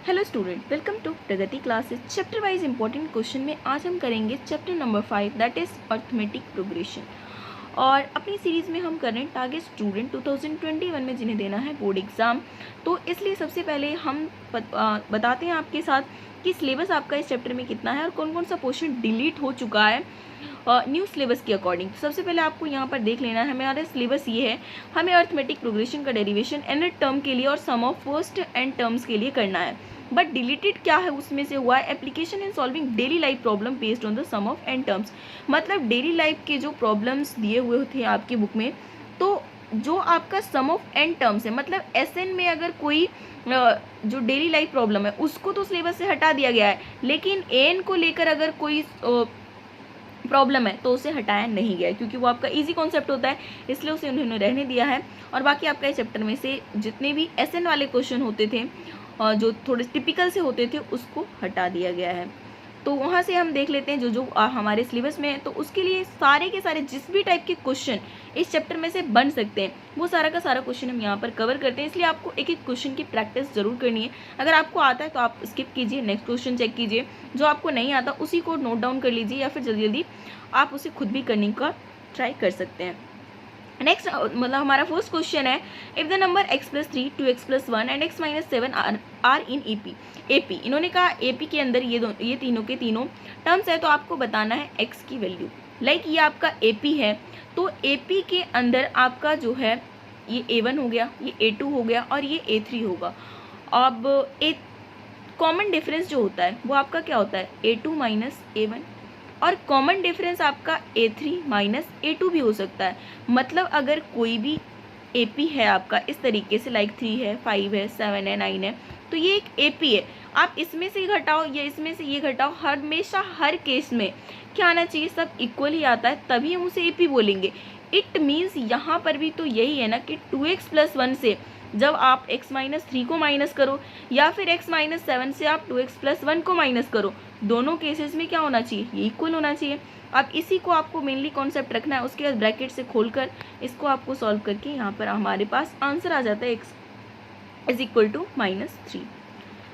Hello student, welcome to Pragati classes. Chapter wise important question में आज हम करेंगे chapter number 5 that is arithmetic progression. और अपनी सीरीज़ में हम कर रहे हैं टारगेट स्टूडेंट 2021 में जिन्हें देना है बोर्ड एग्ज़ाम। तो इसलिए सबसे पहले हम बताते हैं आपके साथ कि सिलेबस आपका इस चैप्टर में कितना है और कौन कौन सा पोर्शन डिलीट हो चुका है न्यू सिलेबस के अकॉर्डिंग। सबसे पहले आपको यहाँ पर देख लेना है, हमारा सिलेबस ये है, हमें अर्थमेटिक प्रोग्रेशन का डेरिवेशन एन टर्म के लिए और सम ऑफ फर्स्ट एंड टर्म्स के लिए करना है। बट डिलीटेड क्या है उसमें से हुआ है application in solving daily life problem based on the sum of n terms. मतलब डेली लाइफ के जो प्रॉब्लम्स दिए हुए थे आपकी बुक में, तो जो आपका सम ऑफ एन टर्म्स है, मतलब एसएन में अगर कोई जो डेली लाइफ प्रॉब्लम है उसको तो सिलेबस से हटा दिया गया है, लेकिन एन को लेकर अगर कोई प्रॉब्लम है तो उसे हटाया नहीं गया है, क्योंकि वो आपका इजी कॉन्सेप्ट होता है, इसलिए उसे उन्होंने रहने दिया है। और बाकी आपका इस चैप्टर में से जितने भी एसएन वाले क्वेश्चन होते थे जो थोड़े टिपिकल से होते थे उसको हटा दिया गया है। तो वहाँ से हम देख लेते हैं जो जो हमारे सिलेबस में है, तो उसके लिए सारे के सारे जिस भी टाइप के क्वेश्चन इस चैप्टर में से बन सकते हैं वो सारा का सारा क्वेश्चन हम यहाँ पर कवर करते हैं। इसलिए आपको एक एक क्वेश्चन की प्रैक्टिस जरूर करनी है। अगर आपको आता है तो आप स्किप कीजिए, नेक्स्ट क्वेश्चन चेक कीजिए, जो आपको नहीं आता उसी को नोट डाउन कर लीजिए, या फिर जल्दी जल्दी आप उसे खुद भी करने का ट्राई कर सकते हैं। नेक्स्ट मतलब हमारा फर्स्ट क्वेश्चन है, if the number x+3 2x+1 and x-7 are in AP. इन्होंने कहा एपी के अंदर ये तीनों के तीनों टर्म्स है, तो आपको बताना है x की वैल्यू। लाइक ये आपका एपी है, तो एपी के अंदर आपका जो है ये a1 हो गया, ये a2 हो गया और ये a3 होगा। अब एक कॉमन डिफरेंस जो होता है वो आपका क्या होता है, a2 माइनस a1, और कॉमन डिफरेंस आपका a3 माइनस a2 भी हो सकता है। मतलब अगर कोई भी AP है आपका इस तरीके से, लाइक 3 है, 5 है, 7 है, 9 है, तो ये एक AP है। आप इसमें से घटाओ या इसमें से ये घटाओ, हमेशा हर केस में क्या आना चाहिए, सब इक्वल ही आता है, तभी हम उसे AP बोलेंगे। इट मीन्स यहाँ पर भी तो यही है ना कि 2x+1 से जब आप x-3 को माइनस करो या फिर x-7 से आप 2x+1 को माइनस करो, दोनों केसेस में क्या होना चाहिए, ये इक्वल होना चाहिए। अब इसी को आपको मेनली कॉन्सेप्ट रखना है। उसके बाद ब्रैकेट से खोलकर इसको आपको सॉल्व करके यहाँ पर हमारे पास आंसर आ जाता है x = -3।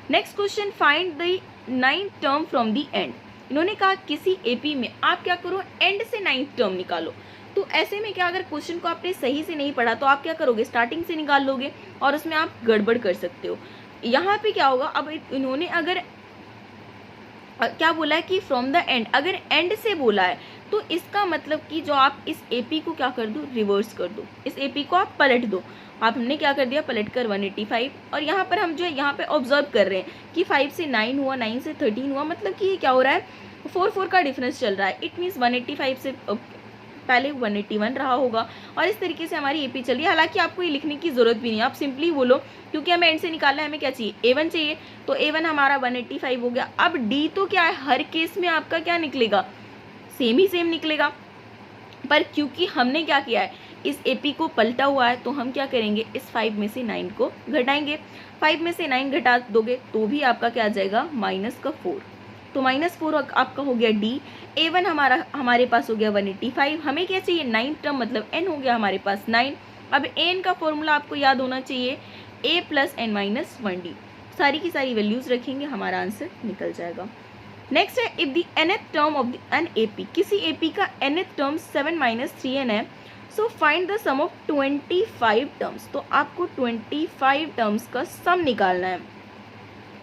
Next question, find the 9th term from the end. इन्होंने कहा किसी एपी में आप क्या करो, एंड से 9th टर्म निकालो। तो ऐसे में क्या, अगर क्वेश्चन को आपने सही से नहीं पढ़ा तो आप क्या करोगे, स्टार्टिंग से निकाल लोगे और उसमें आप गड़बड़ कर सकते हो। यहाँ पे क्या होगा, अब इन्होंने अगर क्या बोला है कि फ्रॉम द एंड, अगर एंड से बोला है तो इसका मतलब कि जो आप इस एपी को क्या कर दो, रिवर्स कर दो, इस एपी को आप पलट दो। आप हमने क्या कर दिया, पलट कर 185। और यहाँ पर हम जो है यहाँ पे ऑब्जर्व कर रहे हैं कि 5 से 9 हुआ, 9 से 13 हुआ, मतलब कि ये क्या हो रहा है, 4 का डिफरेंस चल रहा है। इट मीन्स 185 से पहले 181 रहा होगा, और इस तरीके से हमारी एपी चल रही है। हालांकि आपको ये लिखने की जरूरत भी नहीं है, आप सिंपली बोलो, क्योंकि हमें एंड से निकालना है, हमें क्या चाहिए, a1 चाहिए, तो a1 हमारा 185 हो गया। अब d तो क्या है, हर केस में आपका क्या निकलेगा, सेम ही सेम निकलेगा, पर क्योंकि हमने क्या किया है, इस एपी को पलटा हुआ है, तो हम क्या करेंगे, इस 5 में से 9 को घटाएंगे। 5 में से 9 घटा दोगे तो भी आपका क्या आ जाएगा, -4, तो -4 आपका हो गया d। a1 हमारे पास हो गया 185। हमें क्या चाहिए, 9th टर्म, मतलब n हो गया हमारे पास 9। अब n का फॉर्मूला आपको याद होना चाहिए, a + n-1d। सारी की सारी वैल्यूज रखेंगे, हमारा आंसर निकल जाएगा। नेक्स्ट है, if the nth term of an AP, किसी एपी का nth टर्म 7 - 3n है, so find the sum of 25 terms. तो आपको 25 टर्म्स का सम निकालना है।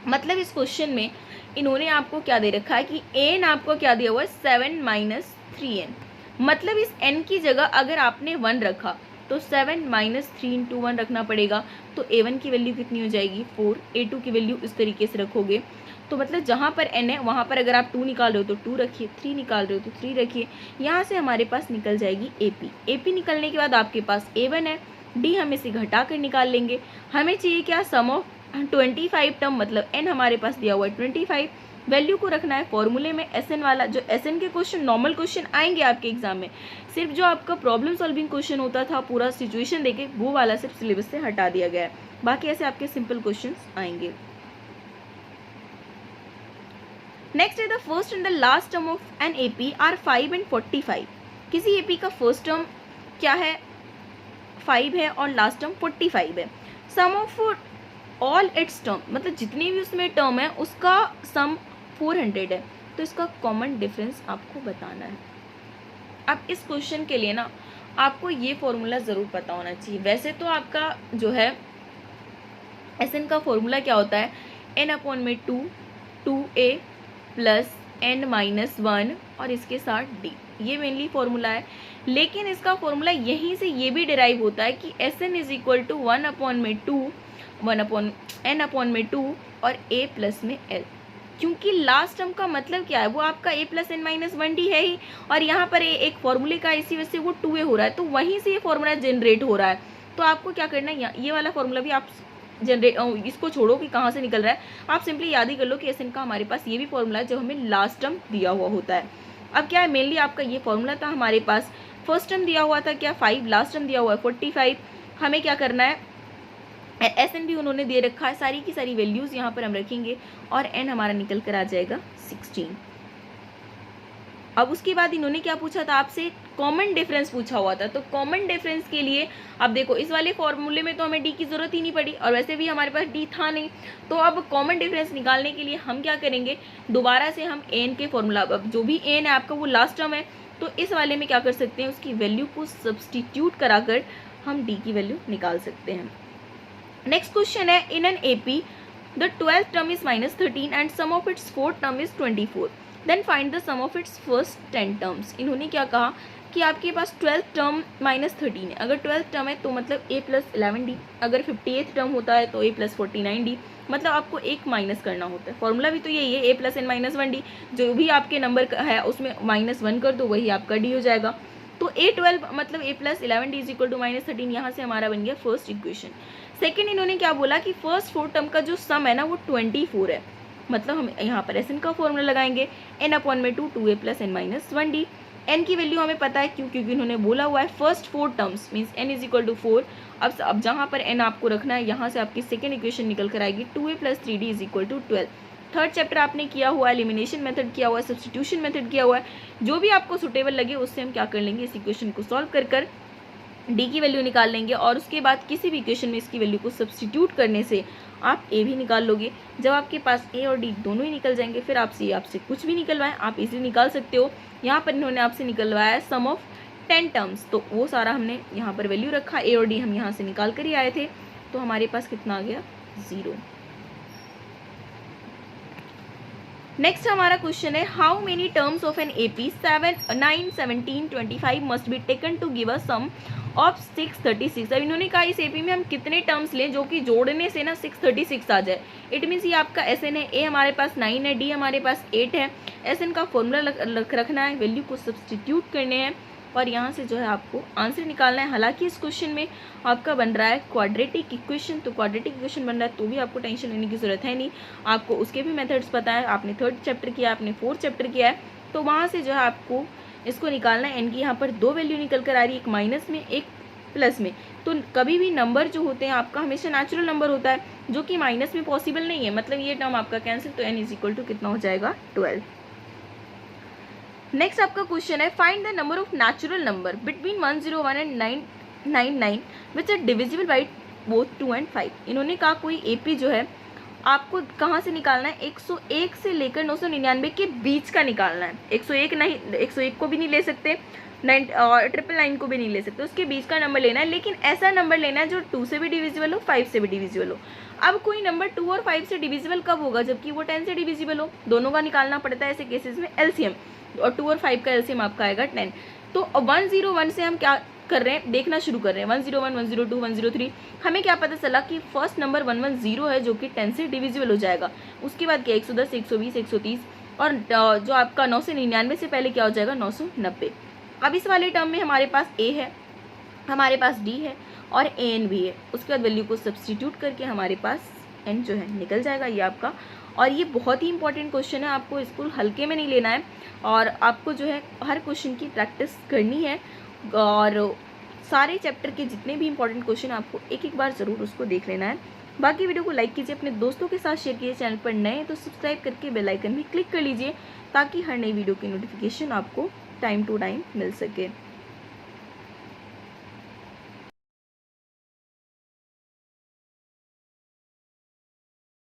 मतलब इस क्वेश्चन में इन्होंने आपको क्या दे रखा है कि n आपको क्या दिया हुआ है, 7 - 3n। मतलब इस n की जगह अगर आपने 1 रखा तो 7 - 3 × 1 रखना पड़ेगा, तो a1 की वैल्यू कितनी हो जाएगी, 4। a2 की वैल्यू इस तरीके से रखोगे, तो मतलब जहाँ पर n है वहाँ पर अगर आप 2 निकाल रहे हो तो 2 रखिए, 3 निकाल रहे हो तो 3 रखिए। यहाँ से हमारे पास निकल जाएगी AP निकलने के बाद आपके पास a1 है, d हम इसे घटा कर निकाल लेंगे। हमें चाहिए क्या, सम ऑफ 25 टर्म, मतलब n हमारे पास दिया हुआ है 25। वैल्यू को रखना है फॉर्मूले में, SN वाला। जो SN के क्वेश्चन नॉर्मल क्वेश्चन आएंगे आपके एग्जाम में, सिर्फ जो आपका प्रॉब्लम सॉल्विंग क्वेश्चन होता था पूरा सिचुएशन देके, वो वाला सिर्फ सिलेबस से हटा दिया गया है। बाकी ऐसे आपके सिंपल क्वेश्चन आएंगे। नेक्स्ट है, the first and the last term of an AP are 5 and 45। किसी एपी का फर्स्ट टर्म क्या है, 5 है और लास्ट टर्म 45 है। सम ऑफ ऑल इट्स टर्म, मतलब जितनी भी उसमें टर्म है उसका सम 400 है, तो इसका कॉमन डिफरेंस आपको बताना है। अब इस क्वेश्चन के लिए ना आपको ये फॉर्मूला ज़रूर पता होना चाहिए। वैसे तो आपका जो है एसएन का फॉर्मूला क्या होता है, n/2 2a प्लस n-1 और इसके साथ d, ये मेनली फॉर्मूला है। लेकिन इसका फॉर्मूला यहीं से ये भी डिराइव होता है कि Sn is equal to 1/n/2 और a प्लस में l, क्योंकि लास्ट टर्म का मतलब क्या है, वो आपका a प्लस n-1d है ही, और यहाँ पर एक फॉर्मूले का इसी वजह से वो 2a हो रहा है, तो वहीं से ये फॉर्मूला जनरेट हो रहा है। तो आपको क्या करना है, ये वाला फॉर्मूला भी आप जनरेट, इसको छोड़ो कि कहाँ से निकल रहा है, आप सिंपली याद ही कर लो कि एसएन का हमारे पास ये भी फॉर्मूला है जब हमें लास्ट टर्म दिया हुआ होता है। अब क्या है, मेनली आपका ये फॉर्मूला था हमारे पास, फर्स्ट टर्म दिया हुआ था क्या 5, लास्ट टर्म दिया हुआ है 45, हमें क्या करना है, एसएन भी उन्होंने दे रखा है, सारी की सारी वैल्यूज़ यहाँ पर हम रखेंगे और एन हमारा निकल कर आ जाएगा 16। अब उसके बाद इन्होंने क्या पूछा था आपसे, कॉमन डिफरेंस पूछा हुआ था। तो कॉमन डिफरेंस के लिए अब देखो, इस वाले फॉर्मूले में तो हमें डी की ज़रूरत ही नहीं पड़ी और वैसे भी हमारे पास डी था नहीं, तो अब कॉमन डिफरेंस निकालने के लिए हम क्या करेंगे, दोबारा से हम एन के फॉर्मूला, अब जो भी एन है आपका वो लास्ट टर्म है, तो इस वाले में क्या कर सकते हैं, उसकी वैल्यू को सब्सटीट्यूट कराकर हम डी की वैल्यू निकाल सकते हैं। नेक्स्ट क्वेश्चन है, in an AP the 12th term is -13 and sum of its 4th term is 24, then find the sum of its first 10 terms. इन्होंने क्या कहा कि आपके पास 12th टर्म -13 है, अगर 12th टर्म है तो मतलब a प्लस 11d, अगर 58th टर्म होता है तो a प्लस 49d, मतलब आपको एक माइनस करना होता है। फॉर्मूला भी तो यही है, a प्लस n-1d, जो भी आपके नंबर है उसमें -1 कर दो, वही आपका d हो जाएगा। तो a12 मतलब a plus 11d is equal to -13, यहाँ से हमारा बन गया फर्स्ट इक्वेशन। सेकेंड इन्होंने क्या बोला कि फर्स्ट 4 टर्म का जो सम है ना वो 24 है, मतलब हम यहाँ पर एसएन का फॉर्मूला लगाएंगे n/2 2a plus n-1d। n की वैल्यू हमें पता है क्योंकि इन्होंने बोला हुआ है first 4 terms means n is equal to 4। अब जहाँ पर n आपको रखना है, यहाँ से आपकी सेकेंड इक्वेशन निकल कर आएगी 2a plus 3d is equal to 12। Third chapter आपने किया हुआ है, एलिमिनेशन मेथड किया हुआ है, सब्स्टिट्यूशन मेथड किया हुआ है, जो भी आपको सुटेबल लगे उससे हम क्या कर लेंगे, इस इक्वेशन को सॉल्व कर डी की वैल्यू निकाल लेंगे और उसके बाद किसी भी इक्वेशन में इसकी वैल्यू को सब्स्टिट्यूट करने से आप ए भी निकाल लोगे। जब आपके पास ए और डी दोनों ही निकल जाएंगे, फिर आपसे कुछ भी निकलवाएं आप इजीली निकाल सकते हो। यहाँ पर इन्होंने आपसे निकलवाया है सम ऑफ 10 टर्म्स, तो वो सारा हमने यहाँ पर वैल्यू रखा, ए और डी हम यहाँ से निकाल कर ही आए थे, तो हमारे पास कितना आ गया 0। नेक्स्ट हमारा क्वेश्चन है, how many terms of an AP 7, 9, 17, 25 must be taken to give a sum of 636। अब इन्होंने कहा इस एपी में हम कितने टर्म्स लें जो कि जोड़ने से ना 636 आ जाए। इट मीन्स ये आपका एसएन है, ए हमारे पास 9 है, डी हमारे पास 8 है, एसएन का फॉर्मूला रखना है, वैल्यू को सब्स्टिट्यूट करने हैं और यहाँ से जो है आपको आंसर निकालना है। हालांकि इस क्वेश्चन में आपका बन रहा है क्वाड्रेटिक इक्वेशन, तो क्वाड्रेटिक इक्वेशन बन रहा है तो भी आपको टेंशन लेने की ज़रूरत है नहीं, आपको उसके भी मेथड्स पता है, आपने 3rd चैप्टर किया, आपने 4th चैप्टर किया है, तो वहाँ से जो है आपको इसको निकालना है। एन की यहाँ पर 2 वैल्यू निकल कर आ रही है, एक माइनस में एक प्लस में, तो कभी भी नंबर जो होते हैं आपका हमेशा नेचुरल नंबर होता है जो कि माइनस में पॉसिबल नहीं है, मतलब ये टर्म आपका कैंसिल, तो एन इज इक्वल टू कितना हो जाएगा 12। नेक्स्ट आपका क्वेश्चन है, find the number of natural number between 101 and 999 which are divisible by both 2 and 5। इन्होंने कहा कोई एपी जो है आपको कहाँ से निकालना है, 101 से लेकर 999 के बीच का निकालना है। 101 नहीं, 101 को भी नहीं ले सकते, 999 को भी नहीं ले सकते, उसके बीच का नंबर लेना है, लेकिन ऐसा नंबर लेना है जो 2 से भी डिविजिबल हो, 5 से भी डिविजिबल हो। अब कोई नंबर 2 और 5 से डिविजिबल कब होगा, जबकि वो 10 से डिविजिबल हो, दोनों का निकालना पड़ता है ऐसे केसेस में एलसीएम, और 2 और 5 का एलसीएम आपका आएगा 10। तो 101 से हम क्या कर रहे हैं, देखना शुरू कर रहे हैं, 101, 102, 103, हमें क्या पता चला कि फर्स्ट नंबर 110 है जो कि 10 से डिविजिबल हो जाएगा। उसके बाद क्या 110, 120, 130 और जो आपका 999 से पहले क्या हो जाएगा 990। अब इस वाले टर्म में हमारे पास ए है, हमारे पास डी है और ए एन भी है, उसके बाद वैल्यू को सब्स्टिट्यूट करके हमारे पास एन जो है निकल जाएगा ये आपका। और ये बहुत ही इंपॉर्टेंट क्वेश्चन है, आपको इसको हल्के में नहीं लेना है और आपको जो है हर क्वेश्चन की प्रैक्टिस करनी है और सारे चैप्टर के जितने भी इंपॉर्टेंट क्वेश्चन आपको एक एक बार ज़रूर उसको देख लेना है। बाकी वीडियो को लाइक कीजिए, अपने दोस्तों के साथ शेयर कीजिए, चैनल पर नए तो सब्सक्राइब करके बेल आइकन भी क्लिक कर लीजिए ताकि हर नई वीडियो की नोटिफिकेशन आपको टाइम टू टाइम मिल सके।